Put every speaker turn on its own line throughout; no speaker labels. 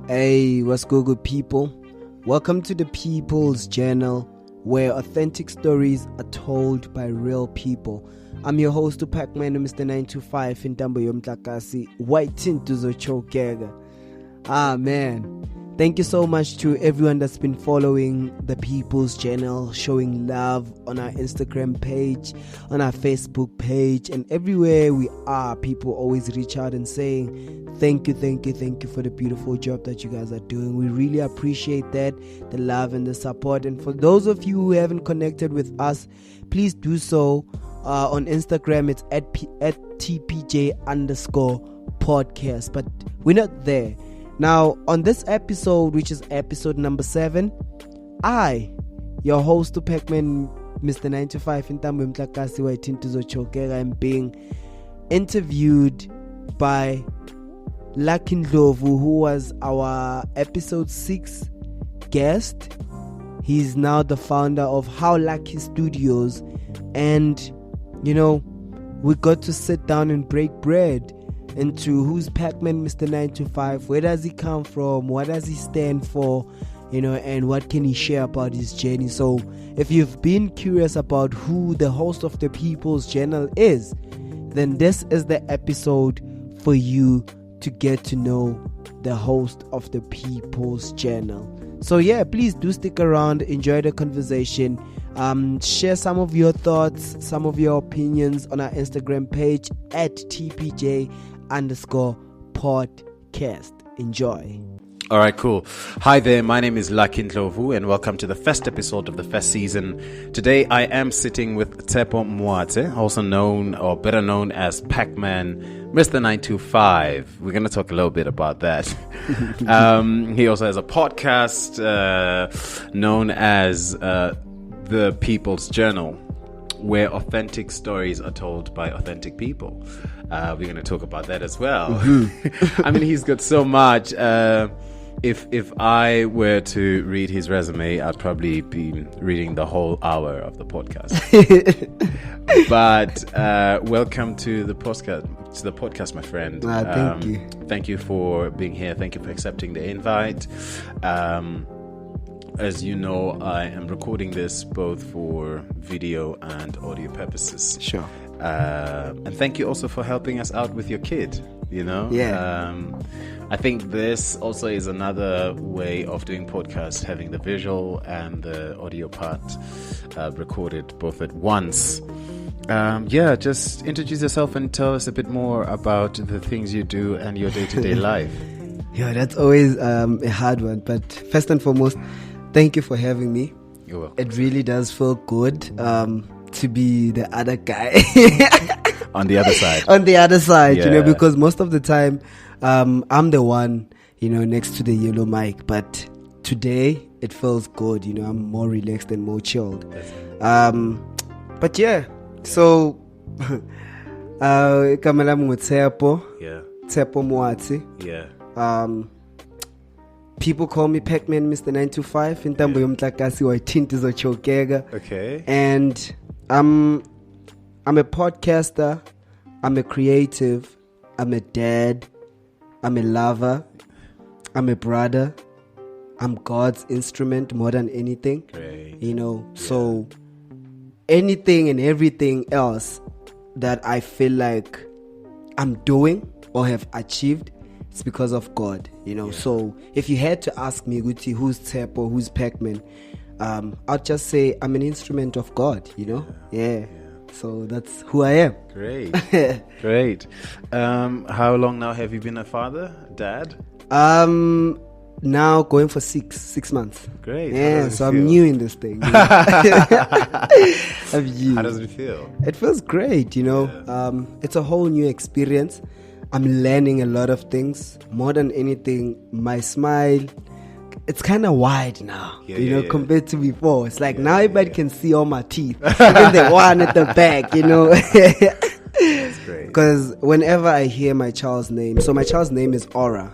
Hey, what's good people? Welcome to the People's Journal, where authentic stories are told by real people. I'm your host, PACMAN, Mr. 925 in Tambo Yomtlakasi, White into the Chokega. Man. Thank you so much to everyone that's been following the People's Journal, showing love on our Instagram page, on our Facebook page, and everywhere we are. People always reach out and saying, thank you for the beautiful job that you guys are doing. We really appreciate that, the love and the support. And for those of you who haven't connected with us, please do so. On Instagram, it's at TPJ_podcast, but we're not there. Now, on this episode, which is episode number 7, I, your host, PACMAN, Mr. 925 in Tambo Mtlakasi Waitintuzo Chokera, am being interviewed by Lucky Ndlovu, who was our episode 6 guest. He's now the founder of How Lucky Studios, and, you know, we got to sit down and break bread into who's PACMAN Mr. 925, where does he come from, what does he stand for, you know, and what can he share about his journey. So if you've been curious about who the host of the People's Journal is, then this is the episode for you to get to know the host of the People's Journal. So yeah, please do stick around, enjoy the conversation, share some of your thoughts, some of your opinions on our Instagram page at TPJ_podcast. Enjoy.
All right, cool. Hi there, my name is Lucky Ndlovu and welcome to the first episode of the first season. Today I am sitting with Tshepo Moate, also known or better known as PACMAN, Mr. 925. We're going to talk a little bit about that. He also has a podcast known as The People's Journal, where authentic stories are told by authentic people. We're going to talk about that as well. Mm-hmm. I mean, he's got so much. If I were to read his resume, I'd probably be reading the whole hour of the podcast. But welcome to the podcast, my friend.
Thank you.
Thank you for being here. Thank you for accepting the invite. As you know, I am recording this both for video and audio purposes.
Sure.
And thank you also for helping us out with your kid, you know?
Yeah.
I think this also is another way of doing podcasts, having the visual and the audio part recorded both at once. Just introduce yourself and tell us a bit more about the things you do and your day-to-day life.
Yeah, that's always a hard one. But first and foremost, thank you for having me.
You're welcome.
It really does feel good to be the other guy.
On the other side.
On the other side,
Yeah.
you know, because most of the time I'm the one, you know, next to the yellow mic. But today it feels good, you know, I'm more relaxed and more chilled. But yeah, so Kamala Tshepo.
Yeah.
Tshepo Moate.
Yeah.
People call me PACMAN Mr. 925 in Tambo Yomtlakasi Waitintuzo Chokega.
Okay.
And I'm a podcaster, I'm a creative, I'm a dad, I'm a lover, I'm a brother, I'm God's instrument more than anything.
Great.
You know, so anything and everything else that I feel like I'm doing or have achieved, it's because of God, you know. So if you had to ask me, Guti, who's Tshepo, who's PACMAN, I'd just say I'm an instrument of God, you know. Yeah. So that's who I am.
Great. Great. How long now have you been a father, dad?
Now going for six months.
Great.
Yeah, so I'm new in this thing. You know? I'm new.
How does it feel?
It feels great, you know. It's a whole new experience. I'm learning a lot of things. More than anything, my smile, it's kind of wide now, compared to before. It's like now everybody can see all my teeth, even the one at the back, you know.
That's great.
Because whenever I hear my child's name, so my child's name is Aura.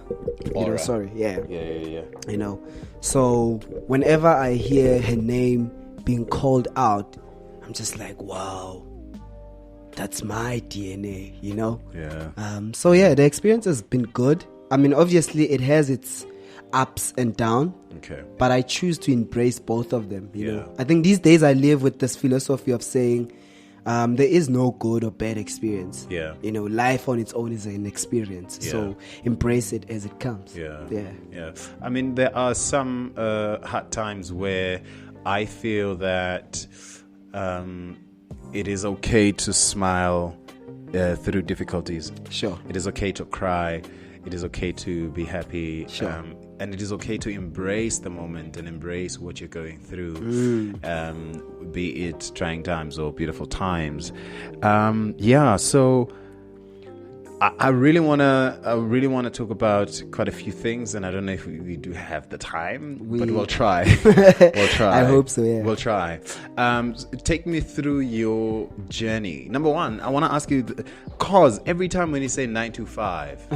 You know, sorry, yeah. You know, so whenever I hear her name being called out, I'm just like, wow, that's my DNA, you know?
Yeah.
So yeah, the experience has been good. I mean, obviously it has its ups and downs.
Okay.
But I choose to embrace both of them. You
Yeah.
know, I think these days I live with this philosophy of saying there is no good or bad experience.
Yeah.
You know, life on its own is an experience.
Yeah.
So embrace it as it comes.
Yeah. I mean, there are some hard times where I feel that it is okay to smile through difficulties.
Sure.
It is okay to cry. It is okay to be happy.
Sure.
And it is okay to embrace the moment and embrace what you're going through, be it trying times or beautiful times. So I really wanna talk about quite a few things, and I don't know if we do have the time, but we'll try. We'll try.
I hope so. Yeah.
We'll try. Take me through your journey. Number one, I want to ask you, cause every time when you say 925,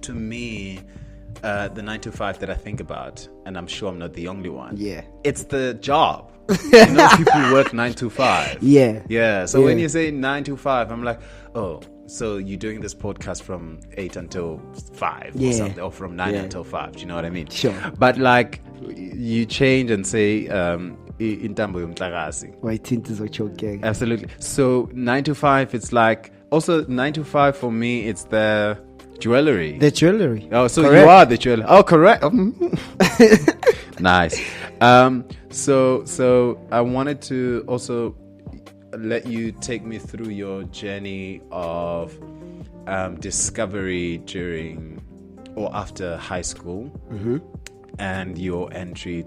to me, the 925 that I think about, and I'm sure I'm not the only one.
Yeah.
It's the job. You know, people work 9 to 5.
Yeah.
So when you say 9 to 5, I'm like, oh, so you're doing this podcast from 8 until 5 or something, or from 9 until 5. Do you know what I mean?
Sure.
But like, you change and say, intambo yomhlakazi. Absolutely. So 9 to 5, it's like, also 9 to 5 for me, it's the jewelry.
The jewelry.
Oh, so
correct.
You are the jewelry. Oh, correct. Nice. So I wanted to also let you take me through your journey of discovery during or after high school, and your entry,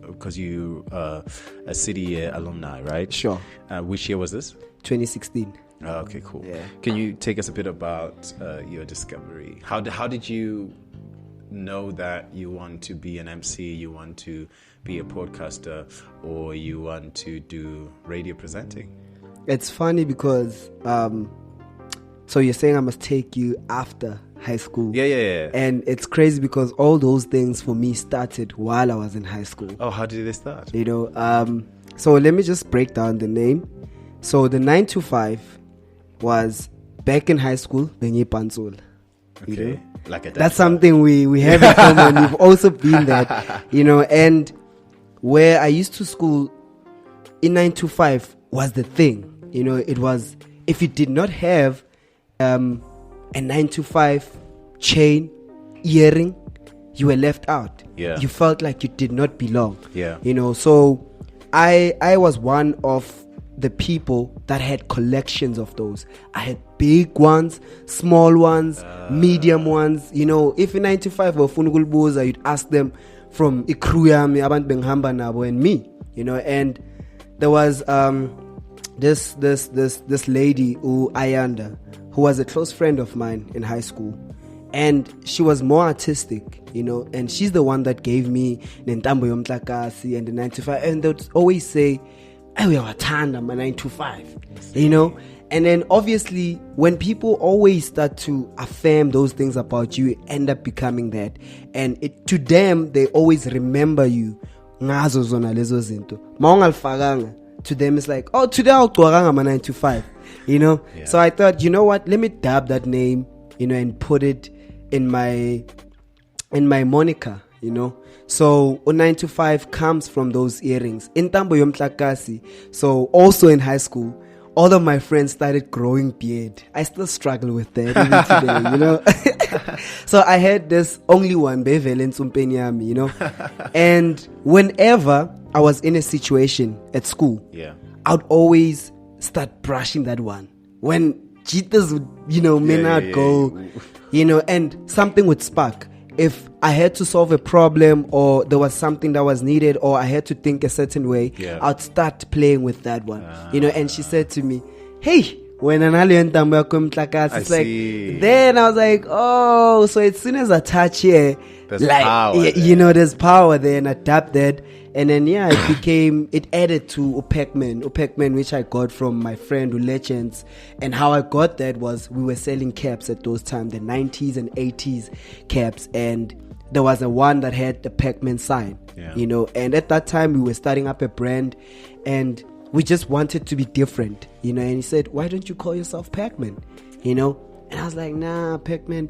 because you a city alumni, right?
Sure.
Which year was this?
2016.
Oh, okay, cool.
Yeah.
Can you take us a bit about your discovery? How did you know that you want to be an MC, you want to be a podcaster, or you want to do radio presenting?
It's funny because so you're saying I must take you after high school.
Yeah.
And it's crazy because all those things for me started while I was in high school.
Oh, how did they start?
You know, so let me just break down the name. So the 925 was back in high school, Benye Pansul.
Okay.
You know?
Like a dancer.
That's something we have in common. We've also been that, you know, and where I used to school in 925 was the thing. You know, it was, if you did not have a 925 chain, earring, you were left out.
Yeah.
You felt like you did not belong.
Yeah.
You know, so I was one of the people that had collections of those. I had big ones, small ones, medium ones. You know, if in 95 or Funugulbuza, you'd ask them from Ikruyami, Abant Benghamba Nabo, and me. You know, and there was this lady Ayanda, who was a close friend of mine in high school, and she was more artistic, you know, and she's the one that gave me Nentambo Yomtlakasi and the 95, and they'd always say, "I will attend my 925," you know. And then obviously when people always start to affirm those things about you, you end up becoming that, and to them they always remember you ngazo zona lezo zinto maungalfakanga. To them it's like, oh, today I'll go around my 925, you know.
Yeah.
So I thought, you know what, let me dab that name, you know, and put it in my moniker, you know. So 925 comes from those earrings. Intambo Yomtlakasi. So also in high school, all of my friends started growing beard. I still struggle with that even today, you know. So I had this only one, Bevelen Sumpenyami, you know. And whenever I was in a situation at school, I'd always start brushing that one. When jitters would, you know, go, you know, and something would spark. If I had to solve a problem, or there was something that was needed, or I had to think a certain way, I'd start playing with that one, you know. And she said to me, "Hey, when it's like," then I was like, oh, so as soon as I touch here,
there's
like
power
you know, there's power there, and I tapped that. And then it added to PACMAN, which I got from my friend Legends. And how I got that was, we were selling caps at those times, the 90s and 80s caps, and there was a one that had the PACMAN sign, you know. And at that time we were starting up a brand, and we just wanted to be different, you know. And he said, "Why don't you call yourself PACMAN?" You know. And I was like, nah, Pac-Man.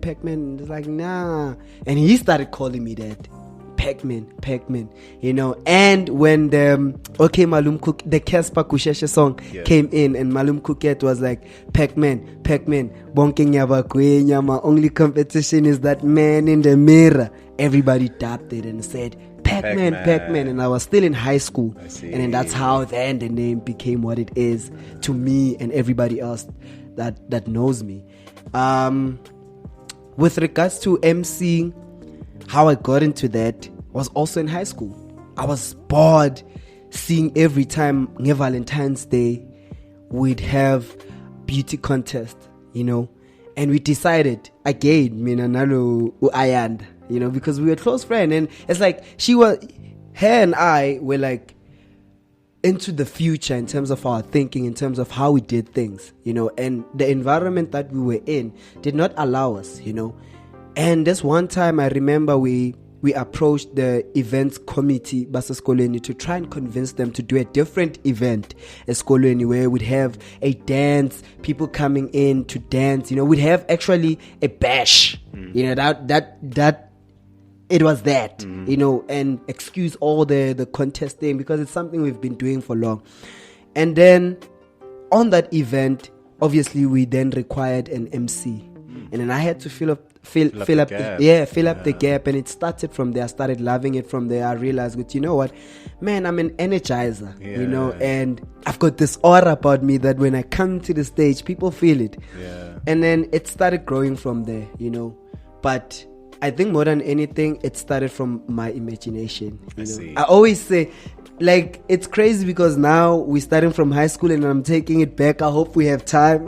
It's like, nah. And he started calling me that. Pac-Man, you know. And when the Malum Cook, the Casper Kusheshe song came in, and Malum Kuket was like, Pac-Man, bonking yabakwe, my only competition is that man in the mirror. Everybody tapped it and said, Pac-Man. And I was still in high school. And then that's how then the name became what it is to me and everybody else that knows me. With regards to MCing, how I got into that was also in high school. I was bored seeing every time near Valentine's Day we'd have beauty contest, you know, and we decided again, you know, because we were close friends, and it's like her and I were like into the future in terms of our thinking, in terms of how we did things, you know, and the environment that we were in did not allow us, you know. And this one time I remember we approached the events committee Basaskoleni to try and convince them to do a different event at Skoleni where we'd have a dance, people coming in to dance, you know, we'd have actually a bash, you know, that it was that, you know, and excuse all the contest thing because it's something we've been doing for long. And then on that event, obviously we then required an MC, and then I had to fill up the gap, and it started from there. I started loving it from there. I realized that, you know what, man, I'm an energizer, you know, and I've got this aura about me that when I come to the stage, people feel it. And then it started growing from there, you know. But I think more than anything, it started from my imagination. I always say, like, it's crazy because now we're starting from high school and I'm taking it back. I hope we have time,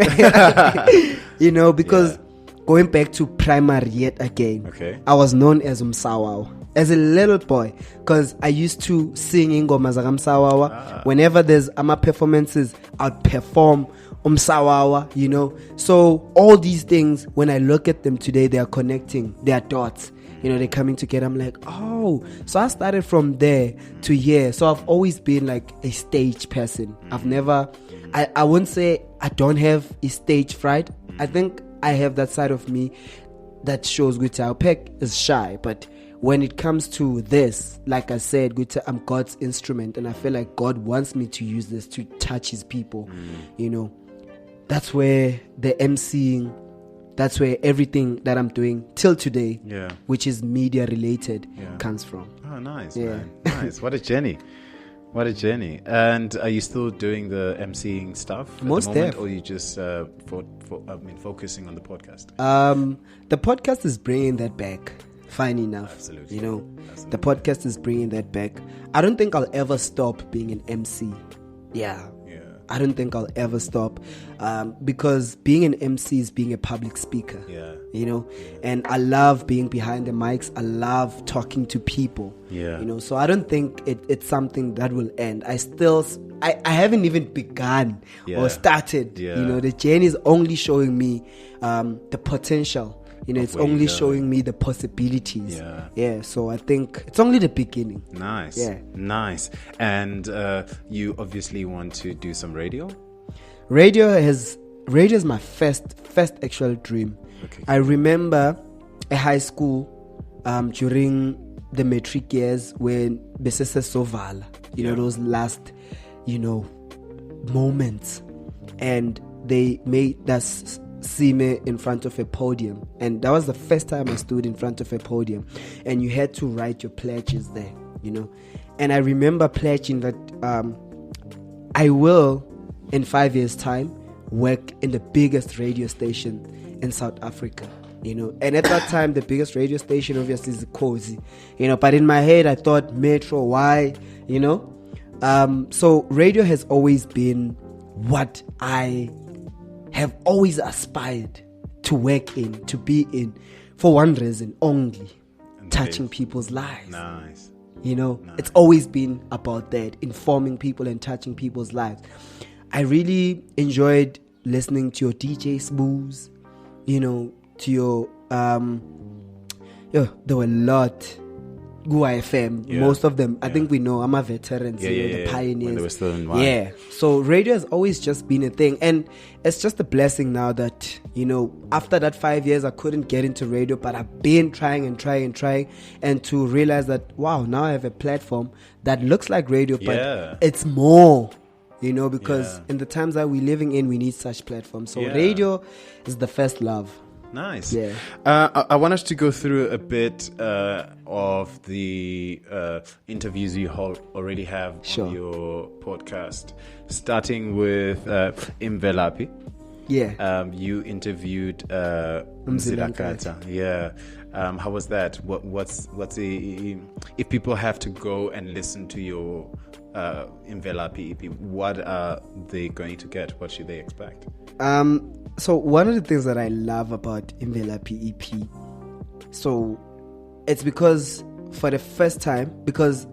you know, because going back to primary yet again, I was known as Umsawawa as a little boy because I used to sing ingoma zaka Umsawawa. Whenever there's performances, I'd perform Umsawawa, you know. So all these things, when I look at them today, they are connecting their dots, you know, they're coming together. I'm like, oh, so I started from there to here. So I've always been like a stage person. I've never, I wouldn't say I don't have a stage fright. I think I have that side of me that shows Guta Peck is shy, but when it comes to this, like I said, Guta, I'm God's instrument, and I feel like God wants me to use this to touch his people, you know. That's where the MCing, that's where everything that I'm doing till today, which is media related, comes from.
Oh, nice, man. Nice. What a journey. What a journey. And are you still doing the MCing stuff at
Most
the moment,
def.
or you just focusing on the podcast?
The podcast is bringing that back. Fine enough.
Absolutely.
You know, the podcast is bringing that back. I don't think I'll ever stop being an MC. I don't think I'll ever stop because being an MC is being a public speaker, you know, and I love being behind the mics. I love talking to people, you know, so I don't think it's something that will end. I haven't even begun or started, you know, the journey is only showing me the potential. You know, it's only showing me the possibilities. So I think it's only the beginning.
Nice. Nice. And you obviously want to do some radio?
Radio is my first actual dream. I remember at high school during the matric years when Besese Sovala, you know, those last, you know, moments, and they made us see me in front of a podium, and that was the first time I stood in front of a podium, and you had to write your pledges there, you know. And I remember pledging that I will in 5 years time work in the biggest radio station in South Africa, you know. And at that time the biggest radio station obviously is Kozi, you know, but in my head I thought Metro, why, you know. So radio has always been what I have always aspired to work in, to be in, for one reason only, touching people's lives.
Nice.
You know, it's always been about that, informing people and touching people's lives. I really enjoyed listening to your DJ Smooths, you know, to your, there were a lot FM, most of them, I think we know, I'm a veterans, the pioneers.
When they were still in mind.
Yeah. So radio has always just been a thing. And it's just a blessing now that, after that 5 years, I couldn't get into radio, but I've been trying. And to realize that, wow, now I have a platform that looks like radio, but it's more, because in the times that we're living in, we need such platforms. So radio is the first love.
Nice.
Yeah.
I want us to go through a bit of the interviews you already have on your podcast, starting with Imvelaphi.
Yeah.
You interviewed Mzilakata. Yeah. How was that? What's the if people have to go and listen to your Imvelaphi EP, what are they going to get? What should they expect?
So one of the things that I love about Imvelaphi EP, so it's because for the first time, because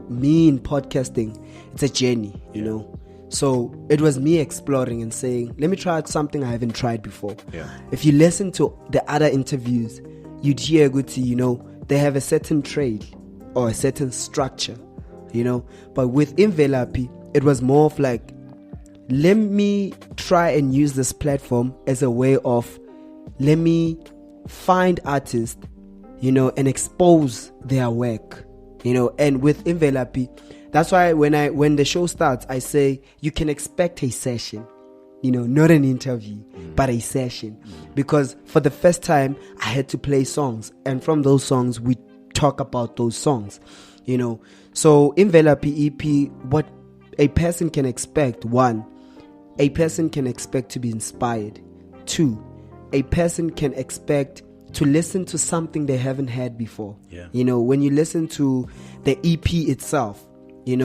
me in podcasting, it's a journey, you know. So it was me exploring and saying, let me try out something I haven't tried before. Yeah. If you listen to the other interviews, you'd hear they have a certain trade or a certain structure, But with Imvelaphi, it was more of like, let me try and use this platform as a way of, let me find artists, and expose their work, and with Imvelaphi, that's why when the show starts, I say you can expect a session, not an interview, but a session, because for the first time I had to play songs, and from those songs we talk about those songs, So Imvelaphi EP, what a person can expect: one, a person can expect to be inspired. Two, a person can expect to listen to something they haven't heard before. Yeah. When you listen to the EP itself, it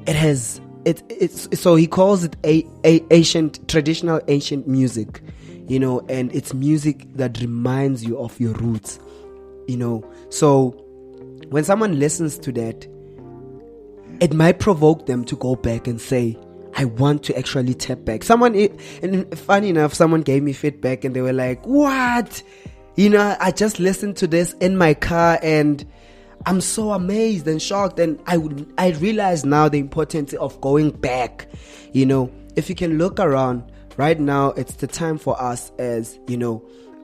has it's so he calls it traditional ancient music, and it's music that reminds you of your roots, So when someone listens to that, it might provoke them to go back and say, I want to actually tap back. And funny enough, someone gave me feedback and they were like, what? I just listened to this in my car and I'm so amazed and shocked. And I realize now the importance of going back. If you can look around right now, it's the time for us as,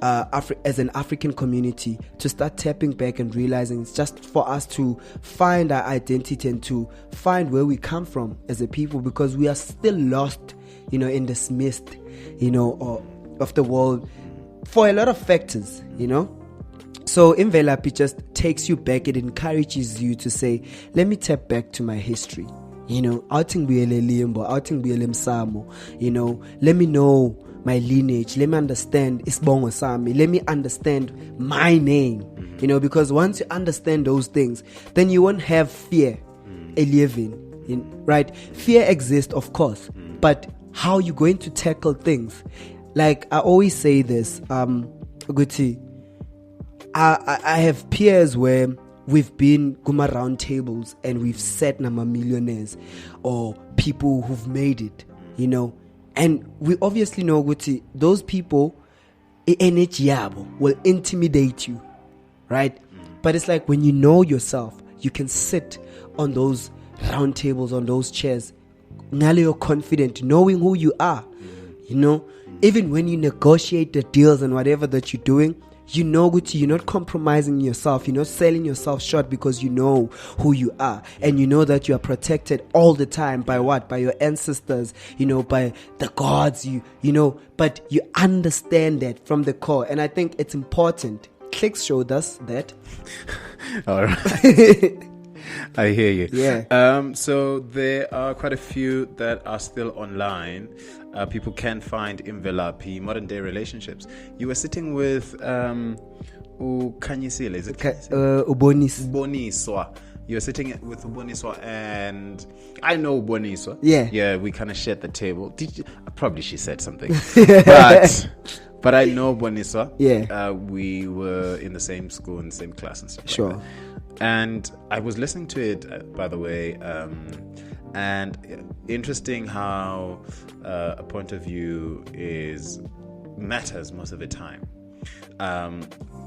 as an African community to start tapping back and realizing it's just for us to find our identity and to find where we come from as a people, because we are still lost, in this mist, of the world for a lot of factors, So Imvelaphi just takes you back. It encourages you to say, let me tap back to my history. Outing buyele limbo, outing buyele msamo, let me know my lineage, let me understand isibongo sami, let me understand my name, because once you understand those things, then you won't have fear living, right? Fear exists, of course, but how you going to tackle things? Like I always say this, Guti, I have peers where we've been guma round tables and we've sat nama millionaires or people who've made it, and we obviously know Guti, those people will intimidate you, right? But it's like when you know yourself, you can sit on those round tables, on those chairs, now you're confident, knowing who you are, even when you negotiate the deals and whatever that you're doing, Guti, you're not compromising yourself, you're not selling yourself short, because you know who you are, and you know that you are protected all the time by what? By your ancestors, by the gods, but you understand that from the core, and I think it's important. Clicks showed us that.
All right. I hear you.
Yeah.
So there are quite a few that are still online. People can find Imvelaphi, Modern Day Relationships. You were sitting with Ukanyisile, is it? Uboniswa. You were sitting with Uboniswa, and I know Uboniswa. Yeah, we kind of shared the table. Probably she said something, but I know Uboniswa.
Yeah.
We were in the same school, in the same class and stuff.
Sure.
Like that. And I was listening to it, by the way, and interesting how a point of view matters most of the time.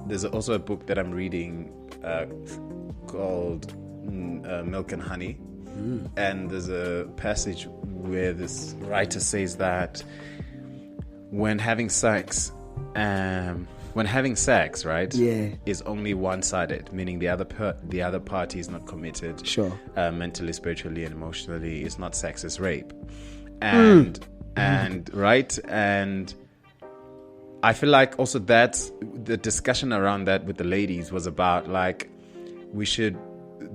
There's also a book that I'm reading called Milk and Honey. And there's a passage where this writer says that when having sex, right, is only one-sided, meaning the other party is not committed, mentally, spiritually, and emotionally, it's not sex, it's rape. And right, and I feel like also that the discussion around that with the ladies was about like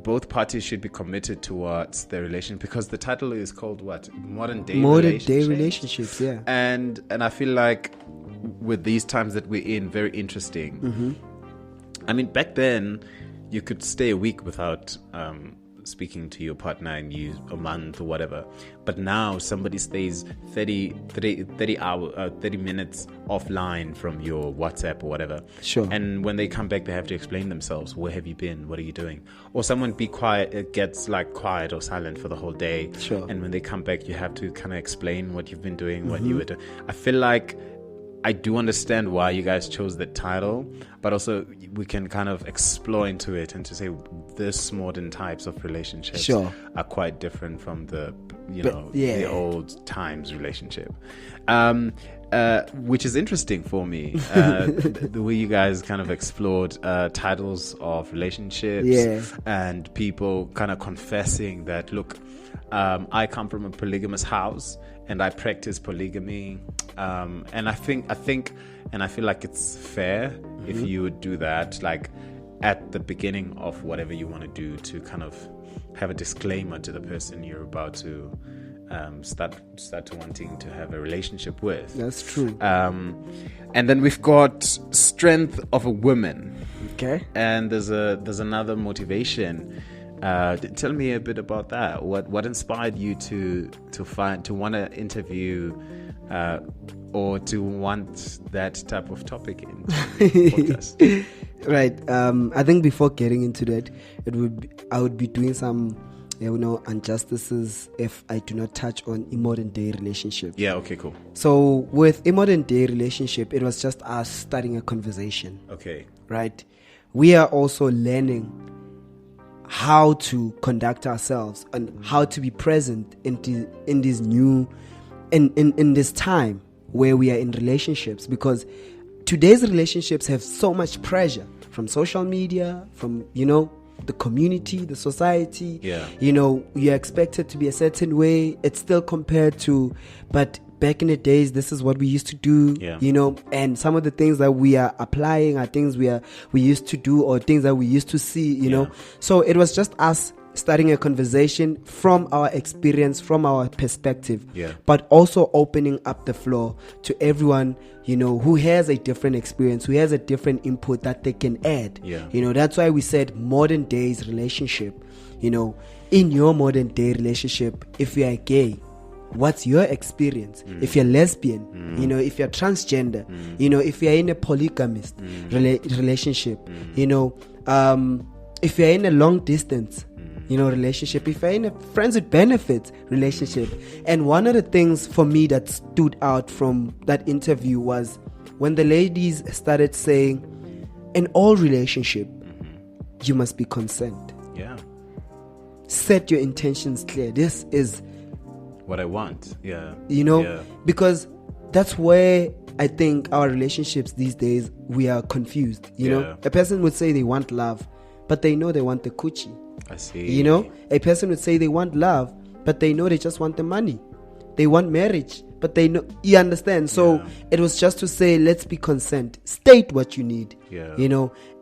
both parties should be committed towards their relationship, because the title is called what? Modern day relationships.
Yeah.
And I feel like with these times that we're in, very interesting. I mean, back then you could stay a week without speaking to your partner and use a month or whatever, but now somebody stays 30 minutes offline from your WhatsApp or whatever, and when they come back they have to explain themselves. Where have you been? What are you doing? Or someone be quiet, it gets like quiet or silent for the whole day, and when they come back you have to kind of explain what you've been doing, what you were doing. I feel like I do understand why you guys chose that title, but also we can kind of explore into it and to say this modern types of relationships are quite different from the the old times relationship, which is interesting for me. The way you guys kind of explored titles of relationships and people kind of confessing that, look, I come from a polygamous house and I practice polygamy, and I think and I feel like it's fair if you would do that, like at the beginning of whatever you want to do, to kind of have a disclaimer to the person you're about to start wanting to have a relationship with.
That's true.
And then we've got Strength of a Woman.
Okay.
And there's another motivation. Tell me a bit about that. What inspired you to want to interview or to want that type of topic in the podcast?
Right. I think before getting into that, I would be doing some injustices if I do not touch on a modern day relationship.
Yeah. Okay. Cool.
So with a modern day relationship, it was just us starting a conversation.
Okay.
Right. We are also learning how to conduct ourselves and how to be present in this new in this time where we are in relationships, because today's relationships have so much pressure from social media, from the community, the society. You're expected to be a certain way. It's still compared to, but back in the days, this is what we used to do, and some of the things that we are applying are things we used to do, or things that we used to see, So it was just us starting a conversation from our experience, from our perspective, but also opening up the floor to everyone, who has a different experience, who has a different input that they can add. That's why we said modern days relationship. In your modern day relationship, if you are gay, what's your experience? If you're lesbian, if you're transgender, if you're in a polygamist relationship, if you're in a long distance, relationship, if you're in a friends with benefits relationship. And one of the things for me that stood out from that interview was when the ladies started saying, in all relationship, you must be consent. Set your intentions clear. This is
what I want.
Because that's where I think our relationships these days, we are confused. A person would say they want love, but they know they want the coochie.
I see.
A person would say they want love, but they know they just want the money. They want marriage, but they know, you understand? So it was just to say, let's be consent. State what you need,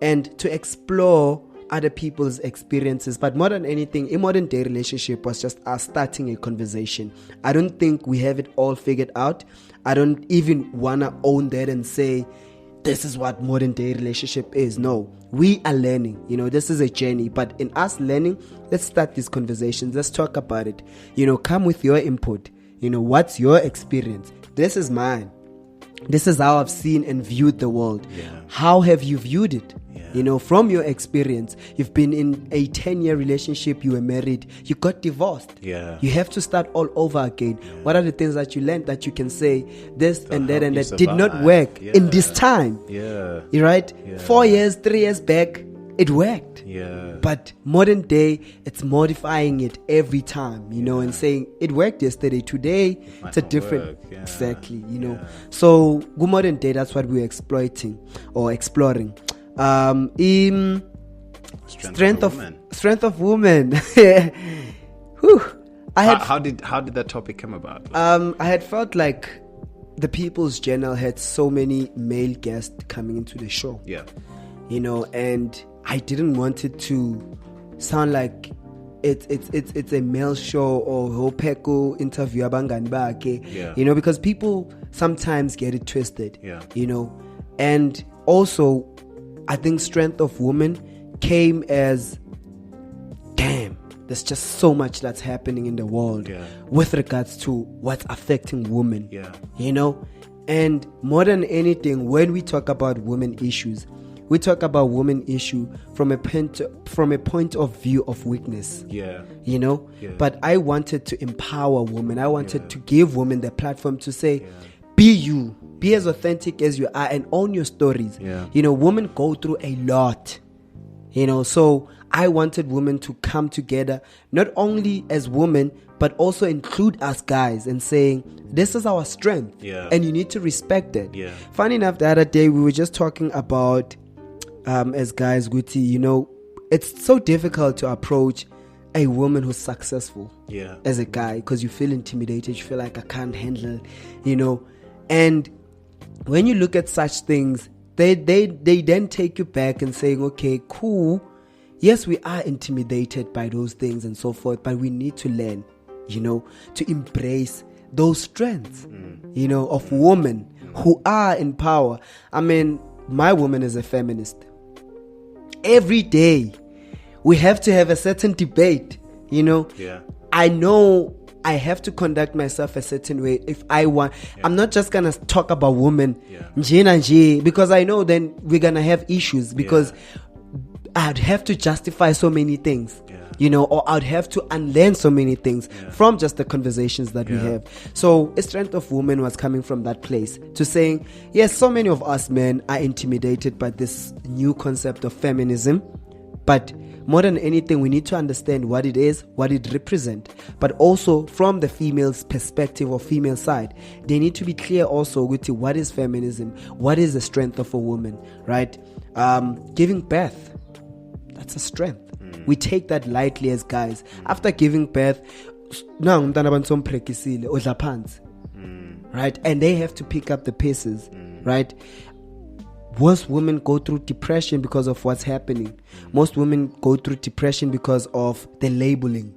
and to explore other people's experiences. But more than anything, a modern day relationship was just us starting a conversation. I don't think we have it all figured out. I don't even want to own that and say, this is what modern day relationship is. No, we are learning. This is a journey. But in us learning, let's start these conversations. Let's talk about it. Come with your input. What's your experience? This is mine. This is how I've seen and viewed the world. How have you viewed it? From your experience, you've been in a 10-year relationship, you were married, you got divorced. You have to start all over again. What are the things that you learned that you can say this and that did not work in this time? You're right? 4 years, 3 years back, it worked.
Yeah.
But modern day, it's modifying it every time, you know, and saying it worked yesterday. Today, it's a different.
Yeah.
Exactly, you know. So, good modern day, that's what we're exploiting or exploring. In strength of woman. Whew.
How did that topic come about?
I had felt like the People's Journal had so many male guests coming into the show.
Yeah.
You know, and I didn't want it to sound like it's a male show or Hopeko interview abangani bakhe.
Yeah.
You know, because people sometimes get it twisted.
Yeah.
You know, and also I think Strength of Woman came as, damn, there's just so much that's happening in the world with regards to what's affecting women.
Yeah.
You know, and more than anything, when we talk about women issues, we talk about women issue from a point of view of weakness.
Yeah.
You know? Yeah. But I wanted to empower women. I wanted to give women the platform to say, be you. Be as authentic as you are and own your stories.
Yeah.
You know, women go through a lot. You know, so I wanted women to come together, not only as women, but also include us guys and saying, this is our strength.
Yeah.
And you need to respect it.
Yeah.
Funny enough, the other day we were just talking about, as guys, Guti, you know, it's so difficult to approach a woman who's successful as a guy because you feel intimidated. You feel like I can't handle, you know. And when you look at such things, they then take you back and saying, okay, cool. Yes, we are intimidated by those things and so forth, but we need to learn, you know, to embrace those strengths, you know, of women who are in power. I mean, my woman is a feminist. Every day, we have to have a certain debate, you know.
Yeah.
I know I have to conduct myself a certain way if I want. I'm not just going to talk about women, because I know then we're going to have issues because I'd have to justify so many things. You know, or I'd have to unlearn so many things from just the conversations that we have. So, a Strength of Woman was coming from that place to saying, yes, so many of us men are intimidated by this new concept of feminism. But more than anything, we need to understand what it is, what it represents. But also from the female's perspective or female side, they need to be clear also with what is feminism, what is the strength of a woman, right? Giving birth, that's a strength. We take that lightly as guys. After giving birth, right? And they have to pick up the pieces, right? Most women go through depression because of what's happening. Most women go through depression because of the labeling.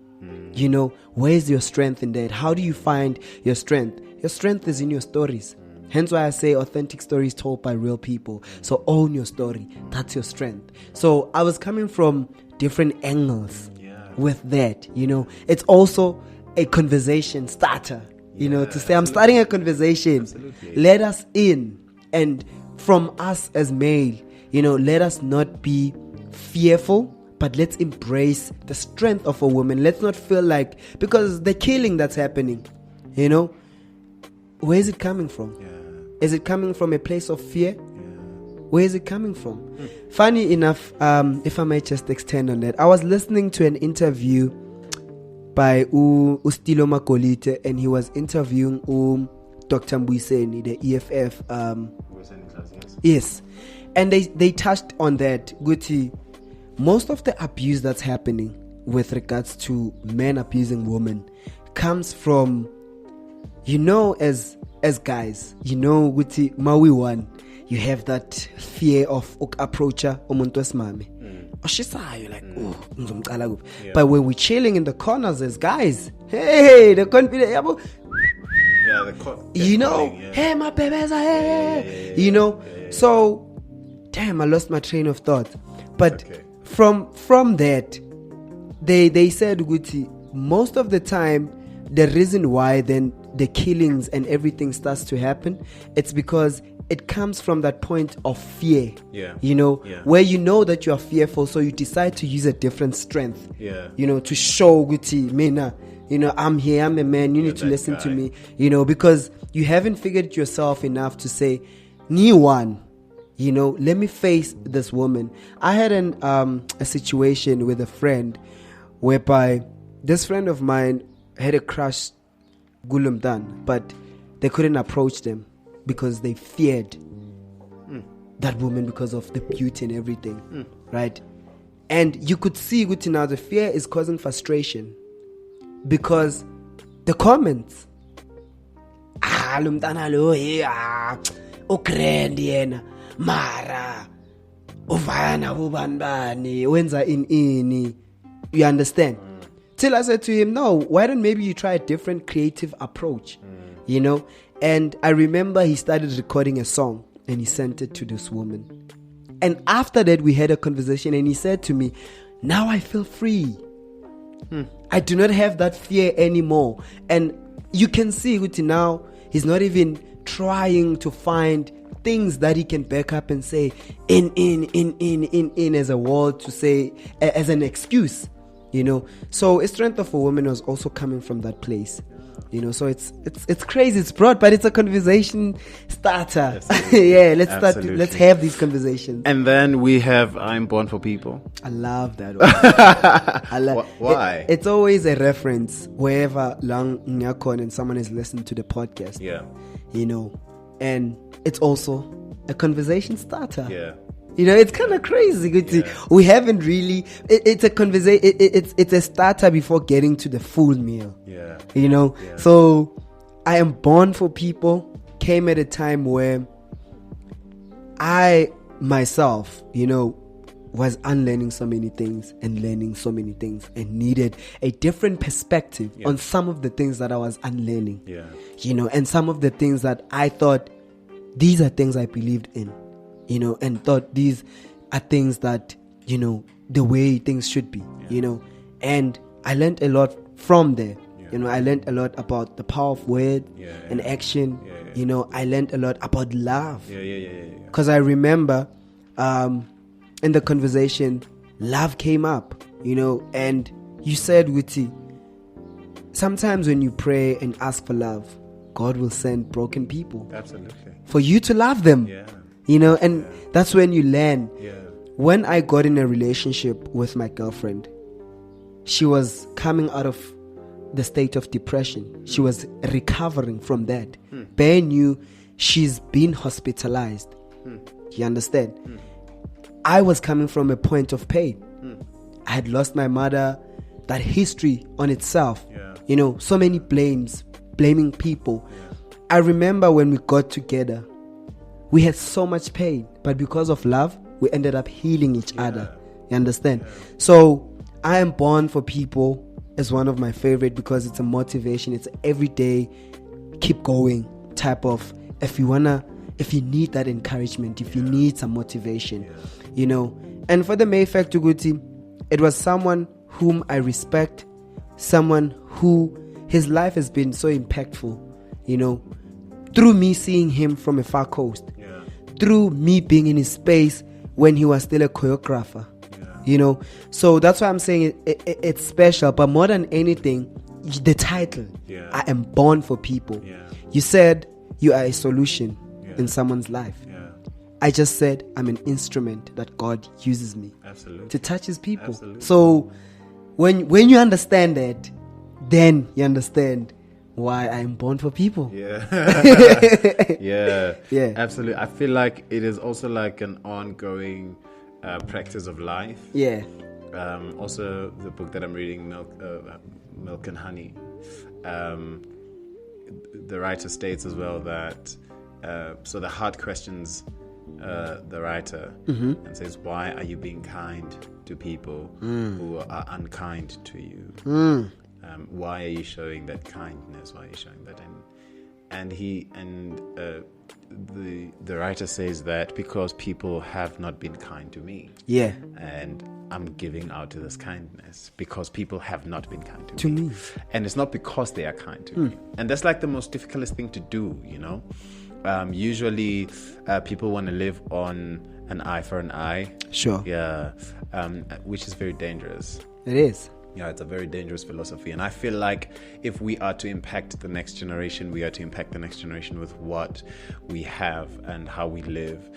You know, where's your strength in that? How do you find your strength? Your strength is in your stories. Hence why I say authentic stories told by real people. So own your story. That's your strength. So I was coming from different angles with that, you know. It's also a conversation starter, you know, to say I'm starting a conversation. Let us in, and from us as male, you know, let us not be fearful, but let's embrace the strength of a woman. Let's not feel like, because the killing that's happening, you know, where is it coming from? Is it coming from a place of fear? Where is it coming from? Funny enough, if I might just extend on that, I was listening to an interview by Ustilo Makolite, and he was interviewing Dr. Mbuiseni, the EFF. Yes. And they touched on that, Guti. Most of the abuse that's happening with regards to men abusing women comes from, you know, as guys, you know, Guti, Maui one, you have that fear of approacher umuntu wesimame. Oshisayo, like, oh, ngizomcala kuphi. But when we're chilling in the corners as guys, hey, the confidence, you know, hey, my babies, hey, you know. So, damn, I lost my train of thought. But from that, they said, Guti, most of the time, the reason why then the killings and everything starts to happen, it's because it comes from that point of fear, you know, where you know that you are fearful, so you decide to use a different strength, you know, to show Guti, Mena, you know, I'm here, I'm a man, you need to listen to me, you know, because you haven't figured it yourself enough to say, Ni one, Let me face this woman. I had a situation with a friend whereby this friend of mine had a crush, Gulumdan, but they couldn't approach them because they feared that woman because of the beauty and everything, right? And you could see, now the fear is causing frustration because the comments, lumntana lo ugrand yena mara uvana ubanbani wenza ini. You understand? Till I said to him, no, why don't maybe you try a different creative approach, And I remember he started recording a song and he sent it to this woman. And after that, we had a conversation and he said to me, now I feel free. I do not have that fear anymore. And you can see Guti now, he's not even trying to find things that he can back up and say in as a word to say, as an excuse, So a strength of a woman was also coming from that place. So it's crazy, it's broad, but it's a conversation starter. Yeah, let's have these conversations.
And then we have I'm Born for People.
I love that one.
Why?
It's always a reference wherever Lang Nyakon and someone has listened to the podcast.
Yeah.
And it's also a conversation starter.
Yeah.
It's kind of crazy. We haven't really. It's a conversation. It's a starter before getting to the full meal.
Yeah.
Yeah. So, I Am Born for People came at a time where I myself, was unlearning so many things and learning so many things and needed a different perspective on some of the things that I was unlearning.
Yeah.
And some of the things that I thought these are things I believed in. And thought these are things that, the way things should be, and I learned a lot from there. I learned a lot about the power of word and action. I learned a lot about love. Because I remember in the conversation, love came up, and you said, Witty, sometimes when you pray and ask for love, God will send broken people.
Absolutely.
For you to love them.
Yeah.
And that's when you learn.
Yeah.
When I got in a relationship with my girlfriend, she was coming out of the state of depression. She was recovering from that. Brand new, she's been hospitalized. You understand? I was coming from a point of pain. I had lost my mother, that history on itself. So many blaming people. I remember when we got together, we had so much pain, but because of love, we ended up healing each other. You understand? So, I Am Born for People is one of my favorite because it's a motivation. It's everyday, keep going type of, if you need that encouragement, if you need some motivation, And for the main fact, Tuguti, it was someone whom I respect, someone who his life has been so impactful, through me seeing him from a far coast, through me being in his space when he was still a choreographer, So that's why I'm saying it's special. But more than anything, the title, I Am Born for People. You said you are a solution in someone's life. I just said I'm an instrument that God uses me to touch his people.
Absolutely.
So when you understand that, then you understand why I'm born for people.
Yeah. Absolutely. I feel like it is also like an ongoing practice of life. Also, the book that I'm reading, Milk and Honey, the writer states as well that so the heart questions the writer and says, why are you being kind to people who are unkind to you? Why are you showing that kindness? Why are you showing that? And the writer says that because people have not been kind to me. And I'm giving out to this kindness because people have not been kind to me. And it's not because they are kind to me. And that's like the most difficult thing to do, Usually people want to live on an eye for an eye.
Sure.
Which is very dangerous.
It is.
Yeah, it's a very dangerous philosophy. And I feel like if we are to impact the next generation, we are to impact the next generation with what we have and how we live.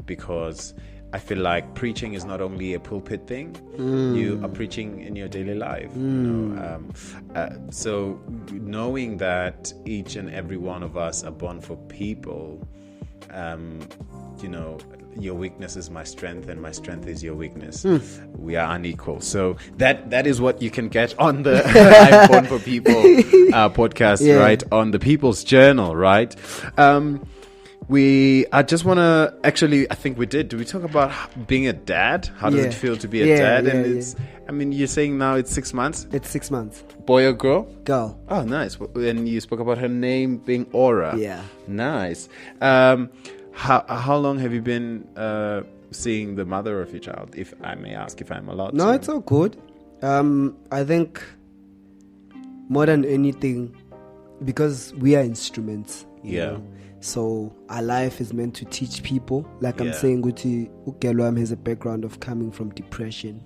Because I feel like preaching is not only a pulpit thing. You are preaching in your daily life. So knowing that each and every one of us are born for people, your weakness is my strength and my strength is your weakness. We are unequal. So that is what you can get on the I'm Born for People podcast, right? On the People's Journal, right? I just want to I think we did. Do we talk about being a dad? How does it feel to be a dad? And you're saying now it's 6 months?
It's 6 months.
Boy or girl?
Girl.
Oh, nice. And you spoke about her name being Aura.
Yeah.
Nice. How long have you been seeing the mother of your child, if I may ask, if I'm allowed to?
No, it's all good. I think more than anything, because we are instruments. You know? So our life is meant to teach people. Like I'm saying, Guti Ukelwam has a background of coming from depression.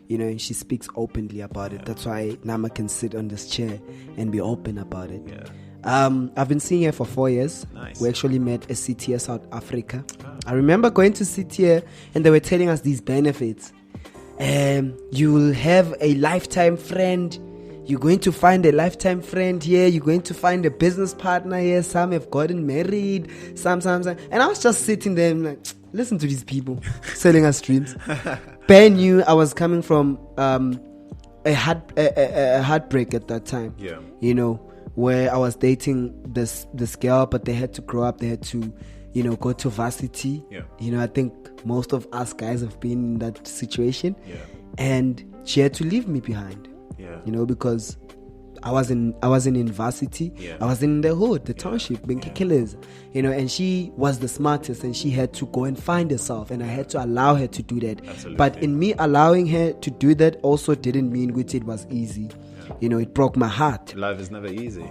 And she speaks openly about it. That's why Nama can sit on this chair and be open about it. I've been seeing her for 4 years.
Nice.
We actually met at CTA South Africa. I remember going to CTA and they were telling us these benefits. You will have a lifetime friend. You're going to find a lifetime friend here. You're going to find a business partner here. Some have gotten married. Some. And I was just sitting there and like, listen to these people selling us dreams. Ben knew I was coming from a heartbreak at that time. Where I was dating this girl, but they had to grow up. They had to, go to varsity. I think most of us guys have been in that situation. And she had to leave me behind. Because I wasn't in varsity. I was in the hood, the township, Benki Killers. And she was the smartest, and she had to go and find herself, and I had to allow her to do that.
Absolutely.
But in me allowing her to do that also didn't mean which it was easy. It broke my heart.
Life is never easy.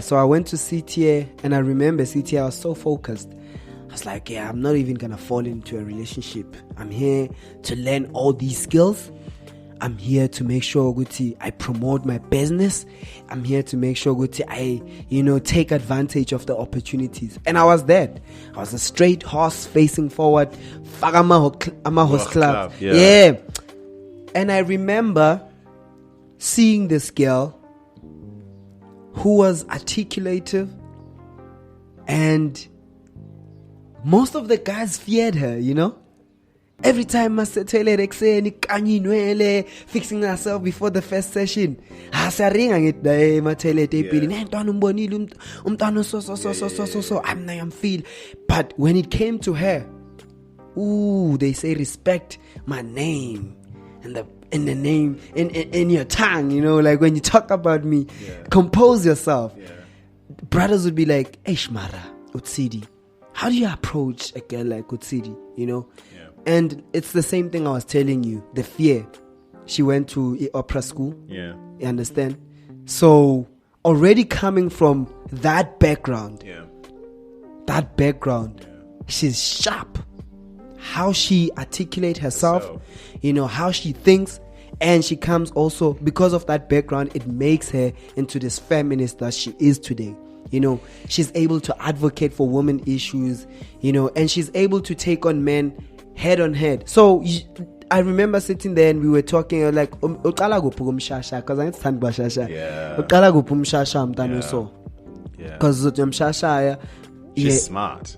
So I went to CTA, and I remember CTA, I was so focused. I was like, I'm not even gonna fall into a relationship. I'm here to learn all these skills. I'm here to make sure, Guti, I promote my business. I'm here to make sure, Guti, I, take advantage of the opportunities. And I was that. I was a straight horse facing forward. Horse club. And I remember seeing this girl who was articulative, and most of the guys feared her, Every time I said fixing herself before the first session. I'm feel. But when it came to her, they say respect my name and the name in your tongue, like when you talk about me, compose yourself. Brothers would be like, hey Shmara, Utsidi, how do you approach a girl like Utsidi, And it's the same thing I was telling you, the fear. She went to opera school. You understand? So already coming from that background, she's sharp. How she articulates herself, how she thinks. And she comes also, because of that background, it makes her into this feminist that she is today. She's able to advocate for women issues, and she's able to take on men head on head. So I remember sitting there and we were talking like because I stand by shasha. Because
she's smart.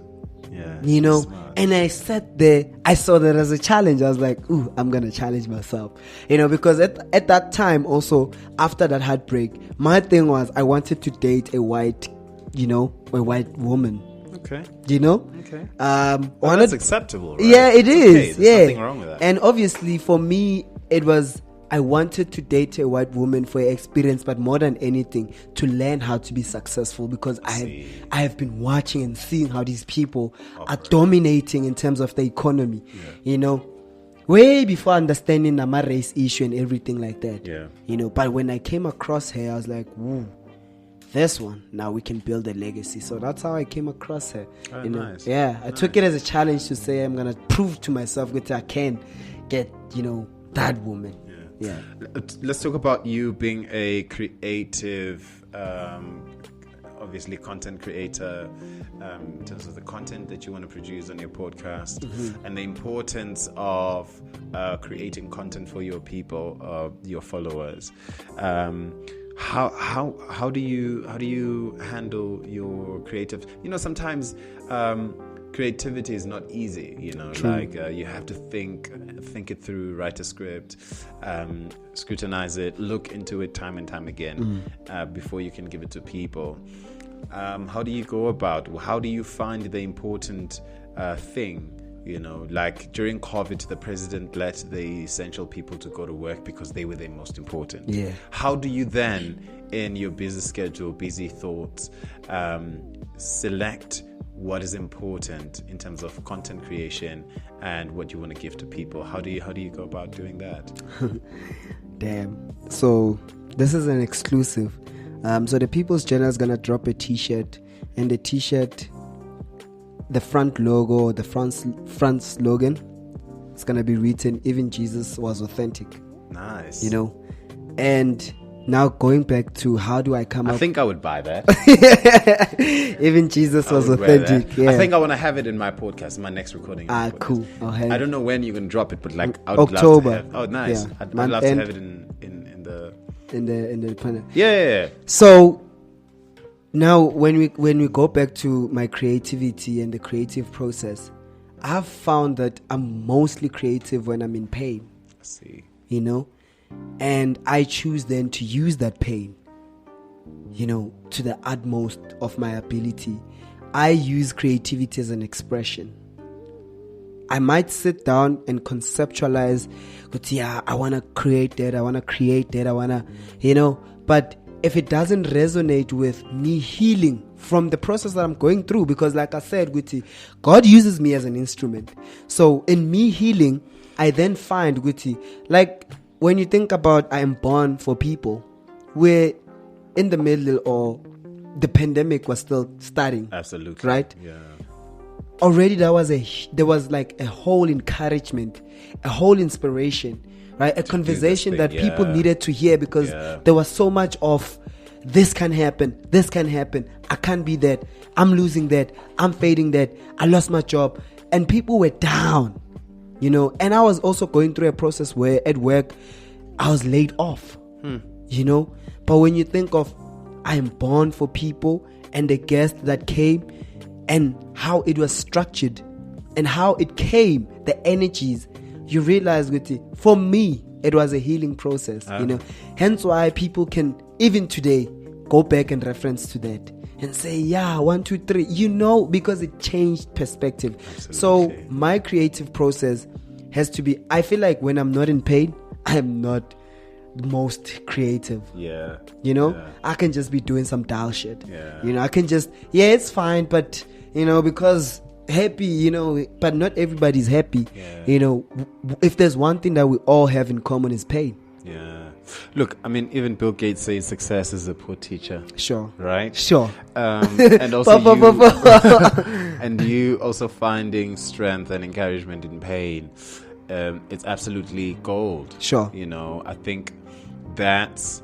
And I sat there, I saw that as a challenge. I was like, I'm gonna challenge myself, because at that time also, after that heartbreak, my thing was I wanted to date a white woman.
Okay.
Okay.
Well, that's acceptable, right?
Yeah, it is.
Okay. There's nothing wrong with that.
And obviously for me, it was, I wanted to date a white woman for experience, but more than anything, to learn how to be successful, because I have been watching and seeing how these people are dominating in terms of the economy, way before understanding the race issue and everything like that. But when I came across her, I was like, woo, this one, now we can build a legacy. So that's how I came across her.
Nice.
I took it as a challenge to say I'm gonna prove to myself that I can get, that woman. Yeah.
Let's talk about you being a creative, obviously content creator, in terms of the content that you want to produce on your podcast, and the importance of creating content for your people, your followers. How do you handle your creative? Sometimes creativity is not easy. You have to think it through, write a script, scrutinize it, look into it time and time again before you can give it to people. How do you go about? How do you find the important thing? Like during COVID, the president let the essential people to go to work because they were the most important.
Yeah.
How do you then, in your busy schedule, busy thoughts, select what is important in terms of content creation and what you want to give to people? How do you go about doing that?
Damn. So this is an exclusive. So the People's Journal is gonna drop a T-shirt, and the T-shirt, the front logo, the front slogan, it's gonna be written, "Even Jesus was authentic."
Nice.
And now going back to how do I come up?
I think I would buy that.
Even Jesus was authentic. Yeah.
I think I want to have it in my podcast, my next recording.
Cool.
I don't know when you're gonna drop it, but like I would
October.
love to have. Oh, nice.
Yeah.
I'd love to have it in the
panel.
Yeah.
So now when we go back to my creativity and the creative process, I've found that I'm mostly creative when I'm in pain.
I see.
And I choose then to use that pain, to the utmost of my ability. I use creativity as an expression. I might sit down and conceptualize, I want to create that, but if it doesn't resonate with me healing from the process that I'm going through, because like I said, God uses me as an instrument. So in me healing, I then find, like when you think about I am born for people, we're in the middle, or the pandemic was still starting.
Absolutely.
Right?
Yeah.
Already there was like a whole encouragement, a whole inspiration, right? A conversation that people needed to hear, because there was so much of this can happen, I can't be that, I'm losing that, I'm fading that, I lost my job, and people were down, and I was also going through a process where at work I was laid off, but when you think of I am born for people and the guest that came, and how it was structured and how it came, the energies, you realize for me it was a healing process. Hence why people can even today go back and reference to that and say 1, 2, 3, because it changed perspective. Absolutely. So my creative process has to be, I feel like when I'm not in pain, I am not the most creative. I can just be doing some dull shit. I can just it's fine, but because happy, but not everybody's happy. If there's one thing that we all have in common is pain.
Look, I mean, even Bill Gates says success is a poor teacher.
Sure.
Right?
Sure.
And also and you also finding strength and encouragement in pain. It's absolutely gold.
Sure.
I think that's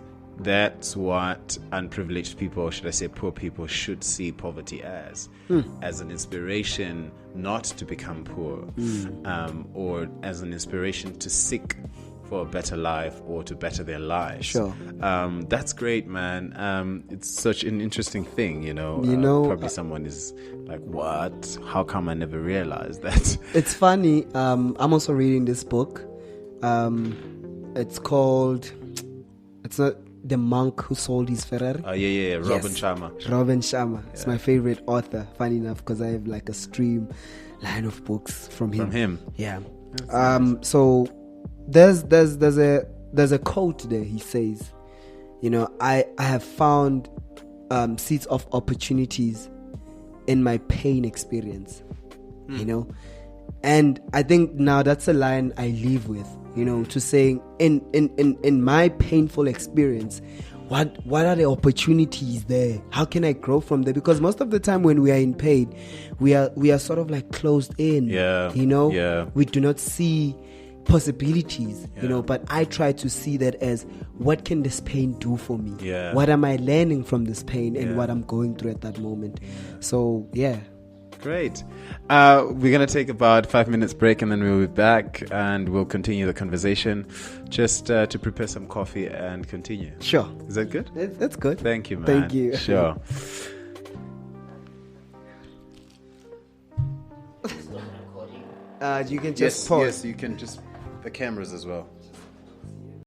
what unprivileged people, or should I say poor people, should see poverty as an inspiration not to become poor, or as an inspiration to seek for a better life or to better their lives.
Sure.
That's great, man. It's such an interesting thing, probably someone is like, what? How come I never realized that?
It's funny. I'm also reading this book. It's called, it's not The Monk Who Sold His Ferrari.
Robin Sharma.
Robin Sharma. It's my favorite author, funny enough, because I have like a streamline of books from him. Yeah. Nice. So there's a quote there. He says, I have found seeds of opportunities in my pain experience. And I think now that's a line I live with, to saying in my painful experience, what are the opportunities there? How can I grow from there? Because most of the time when we are in pain, we are sort of like closed in. We do not see possibilities,
Yeah.
you know, but I try to see that as, what can this pain do for me?
Yeah.
What am I learning from this pain and
Yeah.
what I'm going through at that moment? So, yeah.
Great. We're going to take about 5 minutes break and then we'll be back and we'll continue the conversation, just to prepare some coffee and continue.
Sure.
Is that good?
That's good.
Thank you, man.
Thank you.
Sure.
You can just pause.
Yes, you can just, the cameras as well.